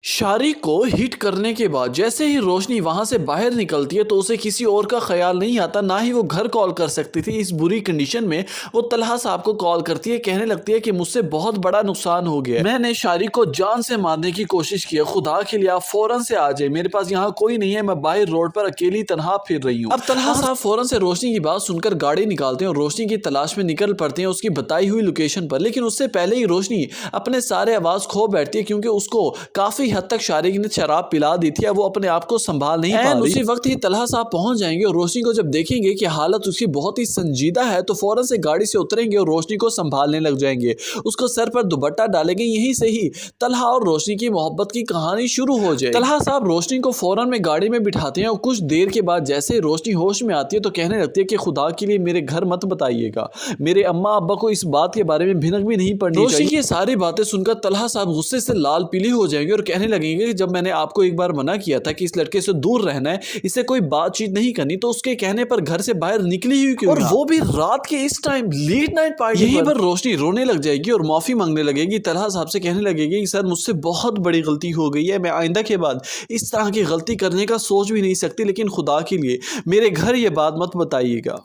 शारी को हिट करने के बाद जैसे ही रोशनी वहां से बाहर निकलती है तो उसे किसी और का ख्याल नहीं आता, ना ही वो घर कॉल कर सकती थी। इस बुरी कंडीशन में वो तलहा साहब को कॉल करती है, कहने लगती है कि मुझसे बहुत बड़ा नुकसान हो गया, मैंने शारी को जान से मारने की कोशिश की है, खुदा के लिए आप फौरन से आ जाए, मेरे पास यहाँ कोई नहीं है, मैं बाहर रोड पर अकेली तनहा फिर रही हूँ। अब तलहा साहब फौरन से रोशनी की बात सुनकर गाड़ी निकालते हैं और रोशनी की तलाश में निकल पड़ते हैं उसकी बताई हुई लोकेशन पर। लेकिन उससे पहले ही रोशनी अपने सारे आवाज खो बैठती है, क्योंकि उसको काफी हद तक शारी ने शराब पिला दी थी, अब वो अपने आप को संभाल नहीं पा रही। उसी वक्त ही तलहा साहब पहुंच जाएंगे और रोशनी को जब देखेंगे कि हालत उसकी बहुत ही संजीदा है तो फौरन से गाड़ी से उतरेंगे और रोशनी को संभालने लग जाएंगे, उसको सर पर दुपट्टा डालेंगे। यहीं से ही तलहा और रोशनी की मोहब्बत की कहानी शुरू हो जाए। तलहा साहब रोशनी को फौरन में गाड़ी में बिठाते हैं और कुछ देर के बाद जैसे ही रोशनी होश में आती है तो कहने लगती है कि खुदा के लिए मेरे घर मत बताइएगा, मेरे अम्मा अब्बा को इस बात के बारे में भिनक भी नहीं पड़नी चाहिए। रोशनी की सारी बातें सुनकर तलहा साहब गुस्से से लाल पीली हो जाएंगे और कहने लगेंगे कि जब मैंने आपको एक बार मना किया था कि इस लड़के से दूर रहना है, इससे कोई बातचीत नहीं करनी, तो उसके कहने पर घर से बाहर निकली हुई क्यों, और वो भी रात के इस टाइम लेट नाइट पार्टी। यहीं पर रोशनी रोने लग जाएगी और माफी मांगने लगेगी, तलहा साहब से कहने लगेगी कि सर मुझसे बहुत बड़ी गलती हो गई है, मैं आइंदा के बाद इस तरह की गलती करने का सोच भी नहीं सकती, लेकिन खुदा के लिए मेरे घर ये बात मत बताइएगा।